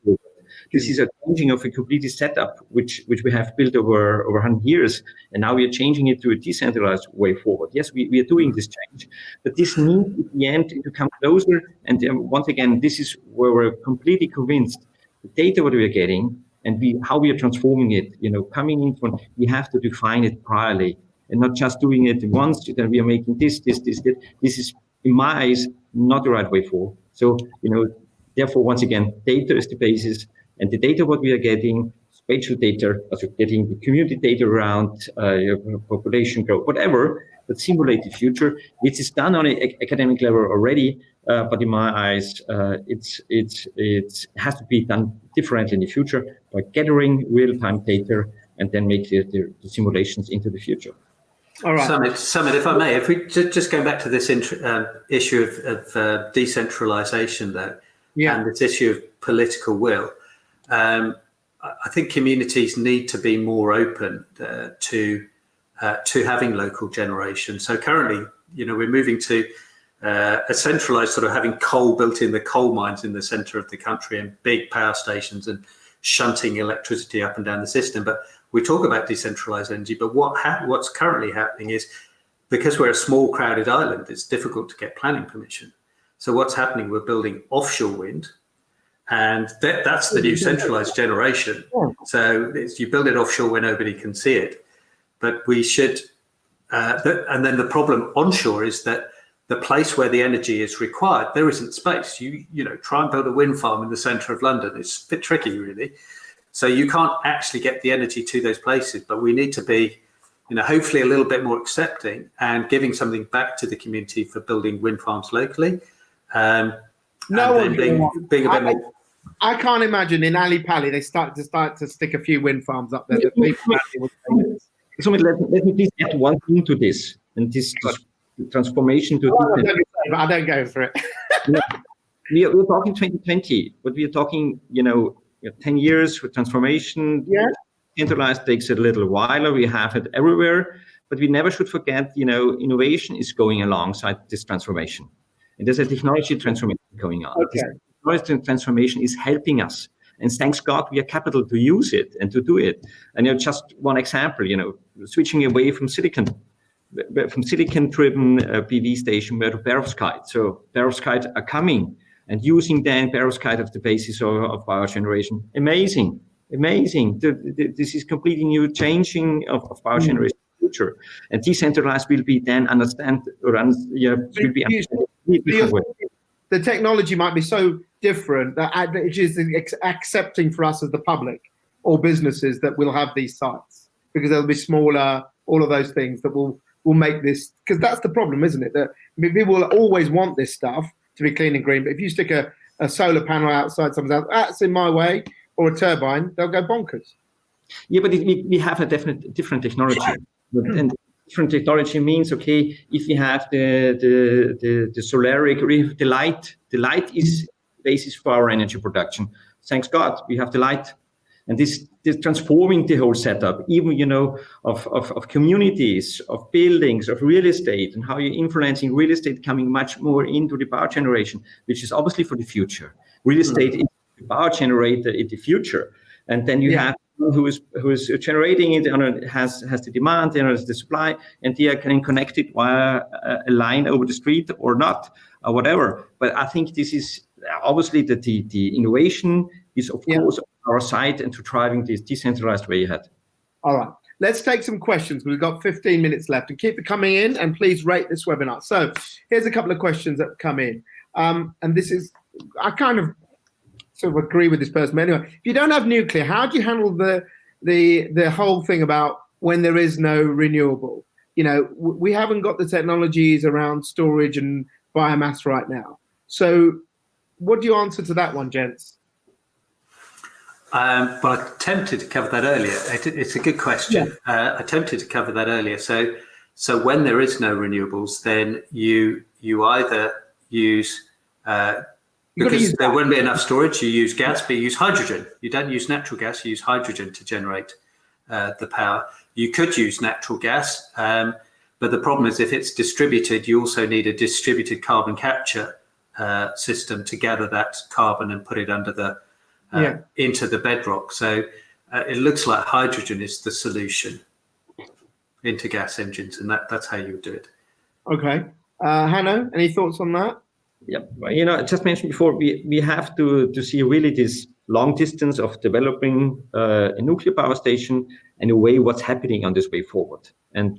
This is a changing of a completely setup, which we have built over 100 years, and now we are changing it to a decentralized way forward. Yes, we are doing this change, but this needs at the end to come closer. And once again, this is where we're completely convinced the data what we are getting and how we are transforming it. Coming in from, we have to define it priorly and not just doing it once. Then we are making this. This is, in my eyes, not the right way forward. So therefore, once again, data is the basis. And the data what we are getting, spatial data, also getting the community data around population growth, whatever, but simulate the future, which is done on an academic level already. But in my eyes, it has to be done differently in the future by gathering real-time data and then make the simulations into the future.
All right.
Summit, if I may, if we just go back to this issue of decentralization, though, and this issue of political will. I think communities need to be more open to having local generation. So currently, we're moving to a centralized sort of having coal built in the coal mines in the center of the country and big power stations and shunting electricity up and down the system. But we talk about decentralized energy, but what's currently happening is, because we're a small crowded island, it's difficult to get planning permission. So what's happening, we're building offshore wind, and that's the new centralized generation. So you build it offshore where nobody can see it. But we should, and then the problem onshore is that the place where the energy is required, there isn't space. You try and build a wind farm in the center of London. It's a bit tricky, really. So you can't actually get the energy to those places. But we need to be, hopefully a little bit more accepting and giving something back to the community for building wind farms locally. Being a bit more.
I can't imagine in Ali Pali they start to stick a few wind farms up there.
So let me please add one thing to this, and this transformation to.
I don't go for it.
We're talking 2020, but we are talking 10 years for transformation.
Yeah.
Centralized takes a little while. We have it everywhere, but we never should forget. Innovation is going alongside this transformation. And there's a technology transformation going on.
Okay.
This technology transformation is helping us. And thanks God, we are capital to use it and to do it. And just one example, switching away from silicon-driven PV station to perovskite. So perovskite are coming and using then perovskite as the basis of power generation. Amazing. This is completely new changing of power generation future. And decentralized will be then will be
the technology might be so different that it is accepting for us as the public or businesses that we'll have these sites, because they'll be smaller, all of those things that will make this, because that's the problem, isn't it? That people will always want this stuff to be clean and green, but if you stick a solar panel outside someone's house, that's in my way, or a turbine, they'll go bonkers.
Yeah, but we have a different technology. And different technology means, okay, if we have the solaric, the light is basis for our energy production. Thanks God, we have the light. And this transforming the whole setup, even, of communities, of buildings, of real estate, and how you're influencing real estate coming much more into the power generation, which is obviously for the future. Real estate is the power generator in the future. And then you have who is generating it and has the demand and has the supply, and they are connect it via a line over the street or not, or whatever. But I think this is obviously that the innovation is of course our side and to driving this decentralized way ahead.
All right. Let's take some questions. We've got 15 minutes left, and keep it coming in, and please rate this webinar. So here's a couple of questions that come in. And this is, I kind of sort of agree with this person. But anyway, if you don't have nuclear, how do you handle the whole thing about when there is no renewable? You know, we haven't got the technologies around storage and biomass right now. So what do you answer to that one, gents?
Well, I attempted to cover that earlier. It's a good question. I attempted to cover that earlier. So when there is no renewables, then you either use because there wouldn't be enough storage. You use gas, but you use hydrogen. You don't use natural gas. You use hydrogen to generate the power. You could use natural gas, but the problem is if it's distributed, you also need a distributed carbon capture system to gather that carbon and put it under the into the bedrock. So it looks like hydrogen is the solution into gas engines, and that's how you would do it. Okay.
Hanno, any thoughts on that?
Yeah, you know, I just mentioned before, we have to see really this long distance of developing a nuclear power station and a way what's happening on this way forward. And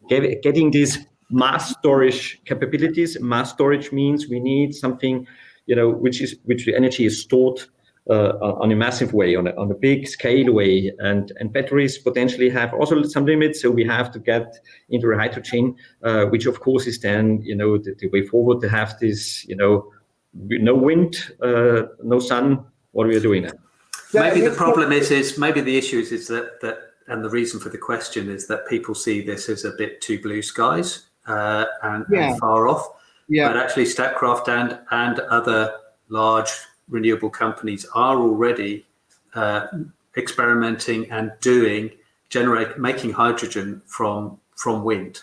getting these mass storage capabilities. Mass storage means we need something, you know, which the energy is stored on a massive way, on a big scale way, and batteries potentially have also some limits. So we have to get into a hydrogen, which of course is then, you know, the way forward to have this, you know, no wind, no sun. What are we doing now?
Maybe the problem is maybe the issue is that and the reason for the question is that people see this as a bit too blue skies and far off. Yeah. But actually, Statkraft and other large renewable companies are already experimenting and making hydrogen from wind.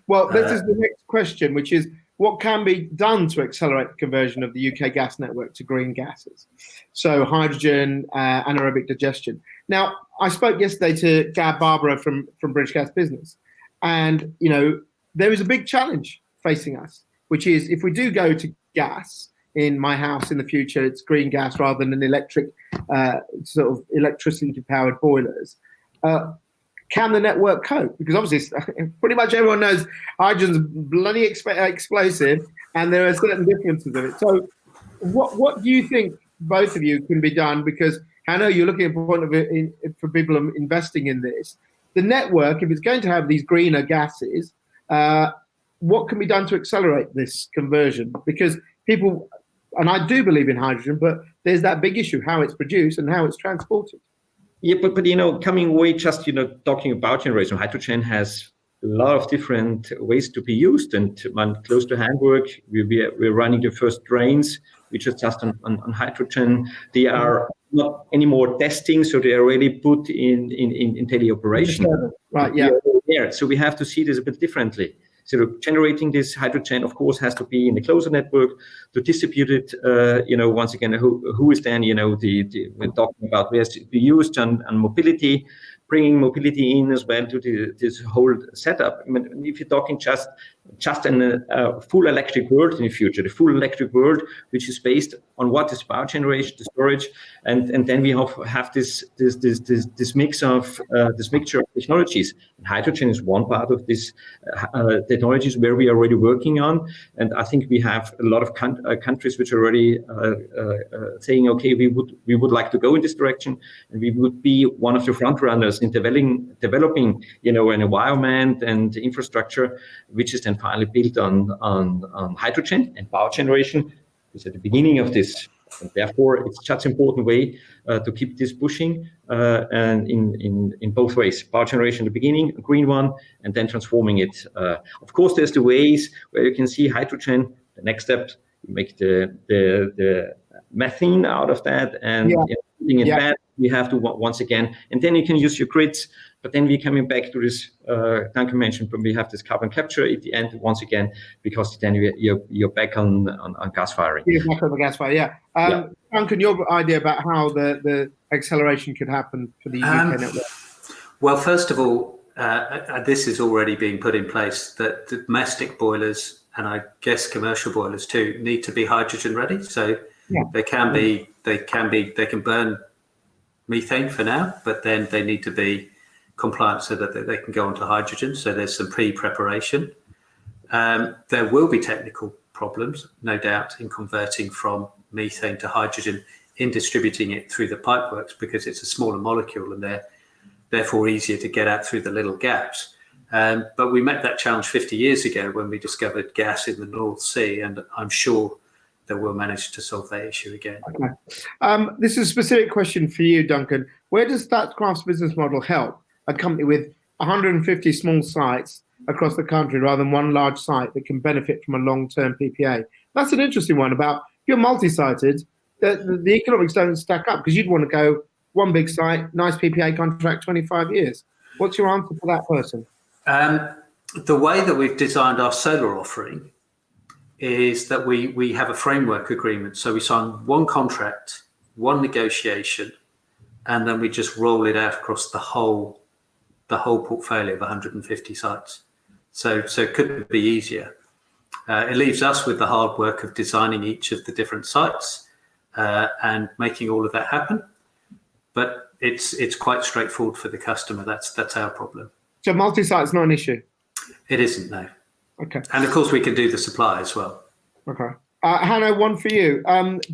Well,
this is the next question, which is what can be done to accelerate the conversion of the UK gas network to green gases? So hydrogen, anaerobic digestion. Now, I spoke yesterday to Gab Barbara from British Gas Business, and you know there is a big challenge facing us, which is if we do go to gas in my house in the future, it's green gas rather than an electric, sort of electricity-powered boilers. Can the network cope? Because obviously, pretty much everyone knows hydrogen's bloody explosive, and there are certain differences in it. So, what do you think, both of you, can be done? Because I know you're looking at a point of it for people investing in this. The network, if it's going to have these greener gases, what can be done to accelerate this conversion? Because people, and I do believe in hydrogen, but there's that big issue, how it's produced and how it's transported.
Yeah, but you know, coming away just, you know, talking about generation, hydrogen has a lot of different ways to be used. And close to Hamburg, we're running the first trains, which is just on hydrogen. They are not anymore testing, so they are already put in daily operation.
Right, yeah.
So we have to see this a bit differently. So generating this hydrogen, of course, has to be in the closer network to distribute it. You know, once again, who is then, you know, we're talking about where's to be used on mobility, bringing mobility in as well to this whole setup. I mean, if you're talking just in a full electric world in the future, the full electric world, which is based on what is power generation, the storage, and then we have this mixture of technologies. And hydrogen is one part of this technologies where we are already working on, and I think we have a lot of countries which are already saying, okay, we would like to go in this direction, and we would be one of the front runners in developing, you know, an environment and infrastructure which is then finally built on hydrogen and power generation. It's at the beginning of this, and therefore it's such an important way to keep this pushing and in both ways. Power generation at the beginning, a green one, and then transforming it. Of course, there's the ways where you can see hydrogen. The next step, you make the methane out of that, and putting it back. We have to once again, and then you can use your grids. But then we're coming back to this, Duncan mentioned, but we have this carbon capture at the end once again, because then you're back on gas firing.
You're back on the gas fire, Duncan, your idea about how the acceleration could happen for the UK network?
Well, first of all, this is already being put in place, that the domestic boilers, and I guess commercial boilers too, need to be hydrogen ready. So they can burn methane for now, but then they need to be compliant so that they can go on to hydrogen. So there's some pre-preparation. There will be technical problems, no doubt, in converting from methane to hydrogen, in distributing it through the pipeworks, because it's a smaller molecule and they're therefore easier to get out through the little gaps. But we met that challenge 50 years ago when we discovered gas in the North Sea, and I'm sure that we'll manage to solve that issue again.
Okay. This is a specific question for you, Duncan. Where does Statkraft's business model help a company with 150 small sites across the country rather than one large site that can benefit from a long-term PPA? That's an interesting one. About if you're multi-sited, the economics don't stack up, because you'd want to go one big site, nice PPA contract, 25 years. What's your answer for that person?
The way that we've designed our solar offering is that we have a framework agreement. So we sign one contract, one negotiation, and then we just roll it out across the whole portfolio of 150 sites. So it couldn't be easier. It leaves us with the hard work of designing each of the different sites and making all of that happen. But it's quite straightforward for the customer. That's our problem. So
multi-site's not an issue?
It isn't, no.
Okay.
And of course we can do the supply as well.
Okay. Hanno, one for you.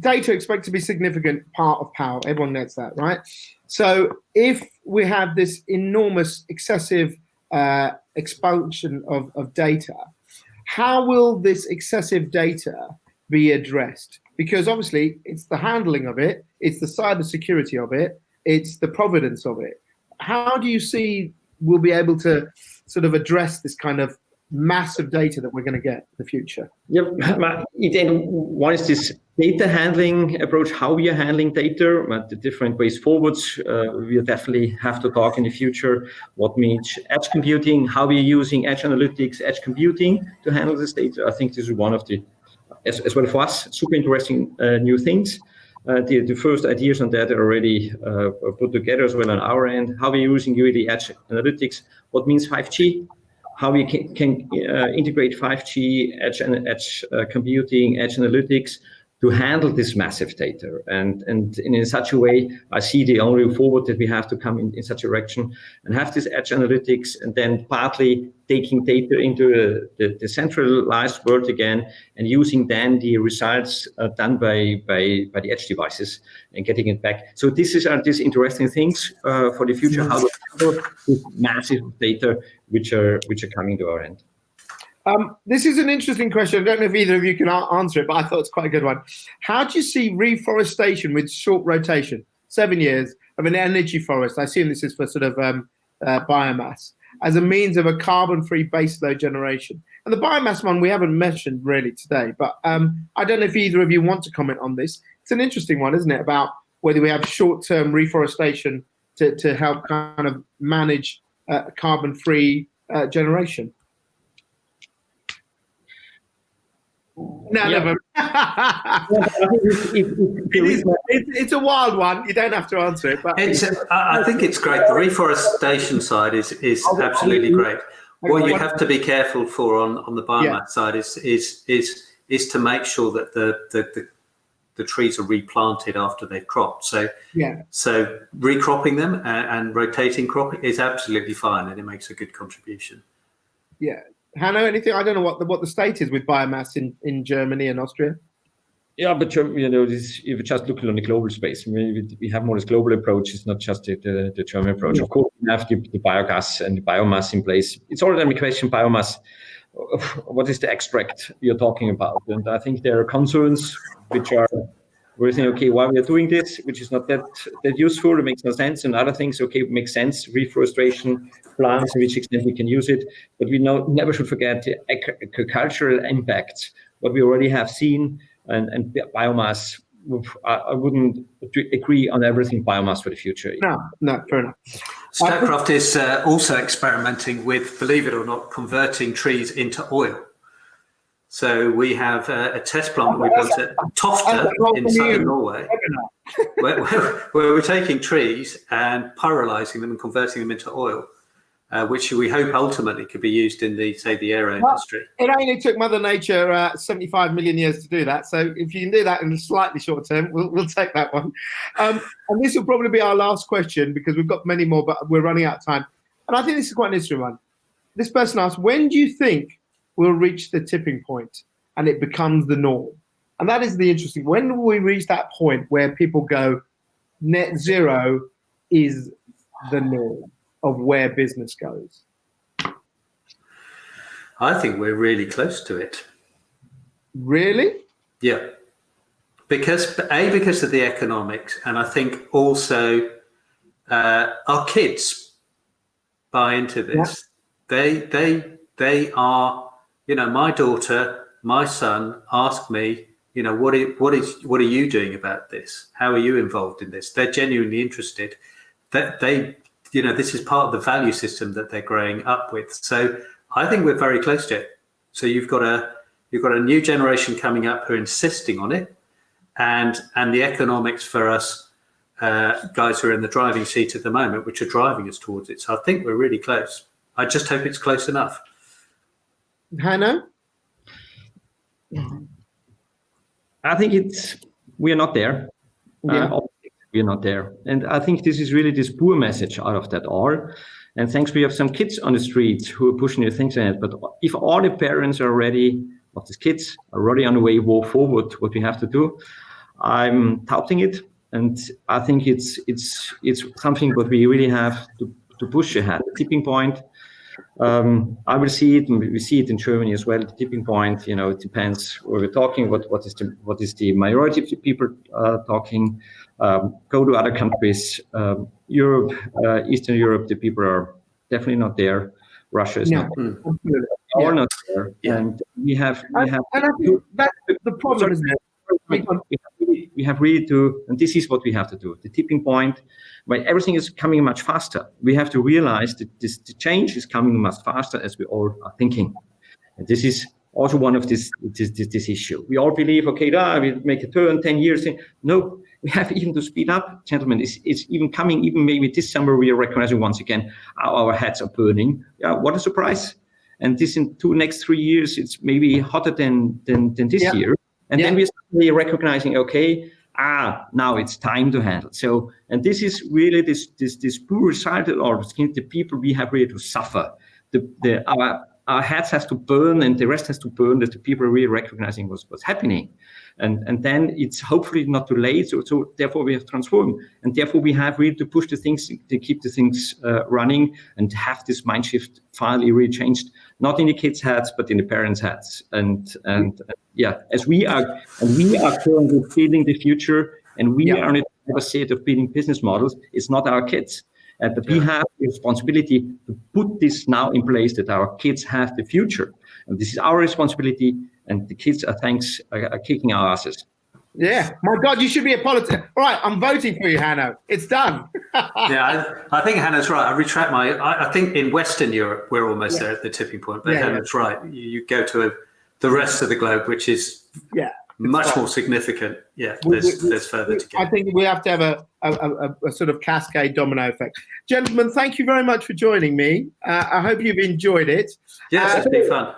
Data expect to be a significant part of power. Everyone gets that, right? So if we have this enormous, excessive expansion of data, how will this excessive data be addressed? Because obviously it's the handling of it, it's the cyber security of it, it's the provenance of it. How do you see we'll be able to sort of address this kind of massive data that we're going to get in the future?
Yeah, one is this data handling approach, how we are handling data, the different ways forwards. We'll definitely have to talk in the future what means edge computing, how we are using edge analytics, edge computing to handle this data. I think this is one of the, as well for us, super interesting new things. The first ideas on that are already put together as well on our end. How we're using really edge analytics, what means 5G, how we can integrate 5G, edge computing, edge analytics to handle this massive data. And in such a way, I see the only forward that we have to come in such a direction and have this edge analytics, and then partly taking data into the centralized world again and using then the results done by the edge devices and getting it back. So these are these interesting things for the future, how to handle this massive data which are coming to our end.
This is an interesting question. I don't know if either of you can answer it, but I thought it's quite a good one. How do you see reforestation with short rotation, 7 years of an energy forest? I assume this is for sort of biomass, as a means of a carbon-free baseload generation. And the biomass one we haven't mentioned really today, but I don't know if either of you want to comment on this. It's an interesting one, isn't it, about whether we have short-term reforestation to help kind of manage carbon-free generation.
Yeah.
It's a wild one. You don't have to answer it. But
I think it's great. The reforestation side is absolutely great. What you have to be careful for on the biomass side is to make sure that the trees are replanted after they've cropped. So recropping them and rotating cropping is absolutely fine, and it makes a good contribution.
Yeah. Hanno, anything? I don't know what the state is with biomass in Germany and Austria.
Yeah, but if you just look on the global space, we have more this global approach. It's not just the German approach. Yeah. Of course, we have the biogas and the biomass in place. It's already a question biomass. What is the extract you're talking about? And I think there are concerns which are we're saying, okay, why we are doing this, which is not that useful, it makes no sense, and other things, okay, it makes sense, reforestation, plants, in which extent we can use it, but we never should forget the agricultural impact, what we already have seen, and biomass. I wouldn't agree on everything biomass for the future.
No, fair enough.
Statkraft is also experimenting with, believe it or not, converting trees into oil. So we have a test plant that we built at Tofte in southern Norway, where we're taking trees and pyrolysing them and converting them into oil. which we hope ultimately could be used in the aero industry.
It only took Mother Nature 75 million years to do that. So if you can do that in a slightly short term, we'll take that one. And this will probably be our last question because we've got many more, but we're running out of time. And I think this is quite an interesting one. This person asked, when do you think we'll reach the tipping point and it becomes the norm? And that is the interesting. When will we reach that point where people go, net zero is the norm of where business goes?
I think we're really close to it.
Really?
Yeah. Because of the economics, and I think also our kids buy into this. Yeah. They are, my daughter, my son ask me, what are you doing about this? How are you involved in this? They're genuinely interested. That this is part of the value system that they're growing up with. So I think we're very close to it. So you've got a new generation coming up who are insisting on it, and the economics for us guys who are in the driving seat at the moment, which are driving us towards it. So I think we're really close. I just hope it's close enough.
Hanno?
I think we are not there.
Yeah.
We are not there. And I think this is really this poor message out of that all. And thanks, we have some kids on the streets who are pushing the things in it. But if all the parents are ready, of these kids are already on the way forward, what we have to do, I'm doubting it. And I think it's something that we really have to push ahead. The tipping point, I will see it, and we see it in Germany as well. The tipping point, it depends where we're talking. What is the majority of the people talking? Go to other countries, Europe, Eastern Europe. The people are definitely not there. Russia is not there. All not there, and we have. And I
think that's the problem, isn't it?
We have really to, and this is what we have to do. The tipping point, when everything is coming much faster, we have to realize that the change is coming much faster as we all are thinking. And this is also one of this issue. We all believe, okay, we make a turn 10 years. No, we have even to speed up, gentlemen. It's even coming, even maybe this summer we are recognizing once again, our heads are burning. Yeah, what a surprise. And this in next 3 years, it's maybe hotter than this year. And then we're suddenly recognizing, okay, now it's time to handle. So, and this is really this poor result, or the people we have really to suffer. Our heads has to burn, and the rest has to burn, that the people are really recognizing what's happening. And then it's hopefully not too late. So therefore we have transformed, and therefore we have really to push the things, to keep the things running, and have this mind shift finally really changed, not in the kids' heads, but in the parents' heads. And as we are currently building the future, and we are in a state of building business models, it's not our kids. But we have the responsibility to put this now in place, that our kids have the future. And this is our responsibility, and the kids are kicking our asses.
Yeah, my God, you should be a politician. All right, I'm voting for you, Hanno. It's done.
I think Hanno's right. I retract I think in Western Europe, we're almost there at the tipping point. But Hanno's right. You go to the rest of the globe, which is much more significant. Yeah, there's further to go.
I think we have to have a sort of cascade domino effect. Gentlemen, thank you very much for joining me. I hope you've enjoyed it.
Yes, it's been fun.